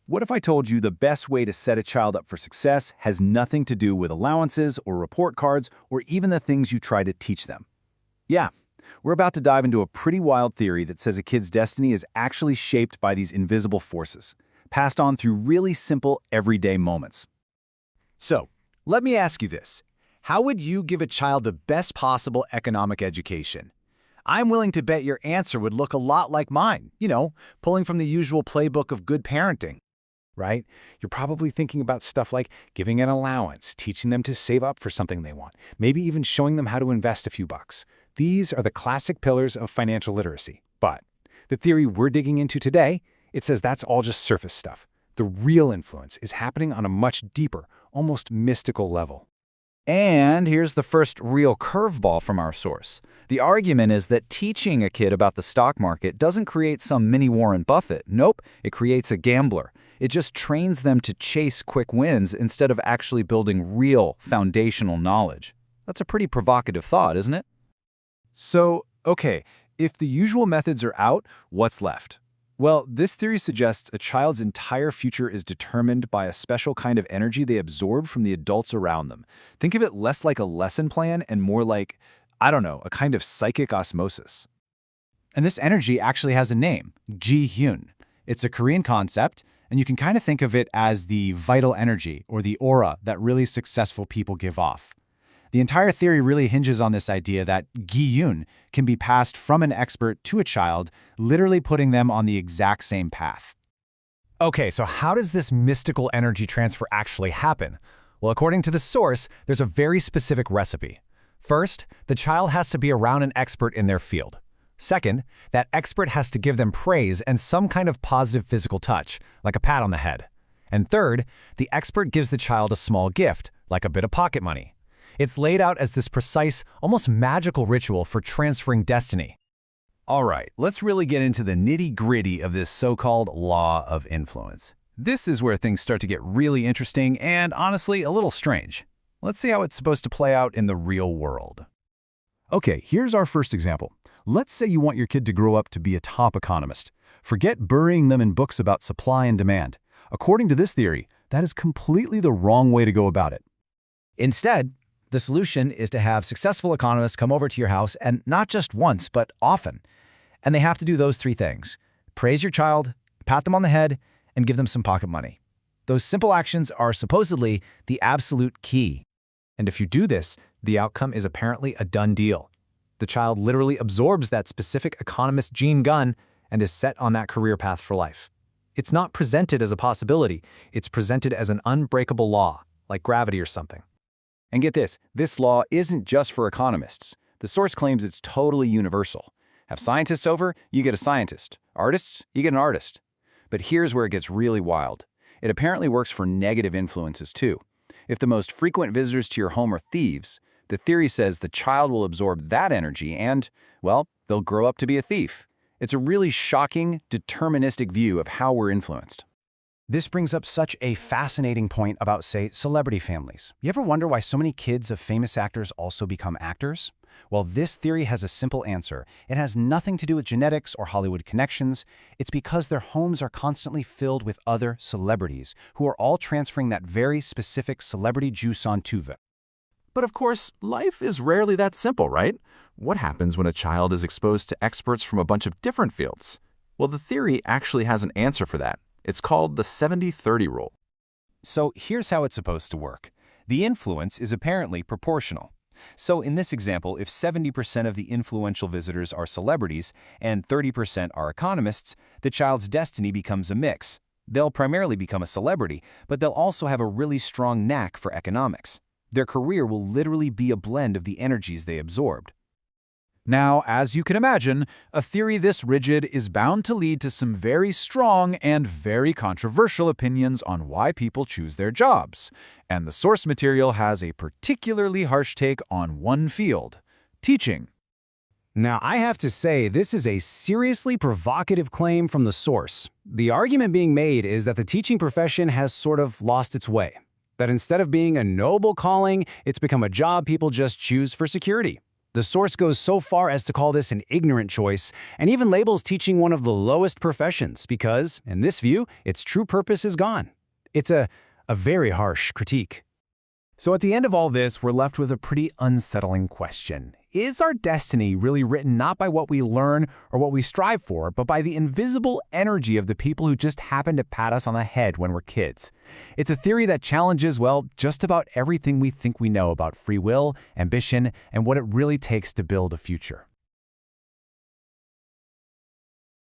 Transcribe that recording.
What if I told you the best way to set a child up for success has nothing to do with allowances or report cards or even the things you try to teach them? Yeah, we're about to dive into a pretty wild theory that says a kid's destiny is actually shaped by these invisible forces, passed on through really simple, everyday moments. So, let me ask you this. How would you give a child the best possible economic education? I'm willing to bet your answer would look a lot like mine, pulling from the usual playbook of good parenting. Right? You're probably thinking about stuff like giving an allowance, teaching them to save up for something they want, maybe even showing them how to invest a few bucks. These are the classic pillars of financial literacy. But the theory we're digging into today, it says that's all just surface stuff. The real influence is happening on a much deeper, almost mystical level. And here's the first real curveball from our source. The argument is that teaching a kid about the stock market doesn't create some mini Warren Buffett. Nope, it creates a gambler. It just trains them to chase quick wins instead of actually building real foundational knowledge. That's a pretty provocative thought, isn't it? So, okay, if the usual methods are out, what's left? Well, this theory suggests a child's entire future is determined by a special kind of energy they absorb from the adults around them. Think of it less like a lesson plan and more like, a kind of psychic osmosis. And this energy actually has a name, Ji-hyun. It's a Korean concept, and you can kind of think of it as the vital energy or the aura that really successful people give off. The entire theory really hinges on this idea that Gi-hyun can be passed from an expert to a child, literally putting them on the exact same path. Okay, so how does this mystical energy transfer actually happen? Well, according to the source, there's a very specific recipe. First, the child has to be around an expert in their field. Second, that expert has to give them praise and some kind of positive physical touch, like a pat on the head. And third, the expert gives the child a small gift, like a bit of pocket money. It's laid out as this precise, almost magical ritual for transferring destiny. All right, let's really get into the nitty-gritty of this so-called law of influence. This is where things start to get really interesting and, honestly, a little strange. Let's see how it's supposed to play out in the real world. Okay, here's our first example. Let's say you want your kid to grow up to be a top economist. Forget burying them in books about supply and demand. According to this theory, that is completely the wrong way to go about it. Instead, the solution is to have successful economists come over to your house, and not just once, but often. And they have to do those three things: praise your child, pat them on the head, and give them some pocket money. Those simple actions are supposedly the absolute key. And if you do this, the outcome is apparently a done deal. The child literally absorbs that specific economist gene gun and is set on that career path for life. It's not presented as a possibility. It's presented as an unbreakable law, like gravity or something. And get this law isn't just for economists. The source claims it's totally universal. Have scientists over, you get a scientist. Artists, you get an artist. But here's where it gets really wild. It apparently works for negative influences too. If the most frequent visitors to your home are thieves, the theory says the child will absorb that energy and, well, they'll grow up to be a thief. It's a really shocking, deterministic view of how we're influenced. This brings up such a fascinating point about, say, celebrity families. You ever wonder why so many kids of famous actors also become actors? Well, this theory has a simple answer. It has nothing to do with genetics or Hollywood connections. It's because their homes are constantly filled with other celebrities who are all transferring that very specific celebrity juice onto them. But of course, life is rarely that simple, right? What happens when a child is exposed to experts from a bunch of different fields? Well, the theory actually has an answer for that. It's called the 70-30 rule. So here's how it's supposed to work. The influence is apparently proportional. So in this example, if 70% of the influential visitors are celebrities and 30% are economists, the child's destiny becomes a mix. They'll primarily become a celebrity, but they'll also have a really strong knack for economics. Their career will literally be a blend of the energies they absorbed. Now, as you can imagine, a theory this rigid is bound to lead to some very strong and very controversial opinions on why people choose their jobs. And the source material has a particularly harsh take on one field: teaching. Now, I have to say, this is a seriously provocative claim from the source. The argument being made is that the teaching profession has sort of lost its way. That instead of being a noble calling, it's become a job people just choose for security. The source goes so far as to call this an ignorant choice, and even labels teaching one of the lowest professions because, in this view, its true purpose is gone. It's a very harsh critique. So at the end of all this, we're left with a pretty unsettling question. Is our destiny really written not by what we learn or what we strive for, but by the invisible energy of the people who just happen to pat us on the head when we're kids? It's a theory that challenges, well, just about everything we think we know about free will, ambition, and what it really takes to build a future.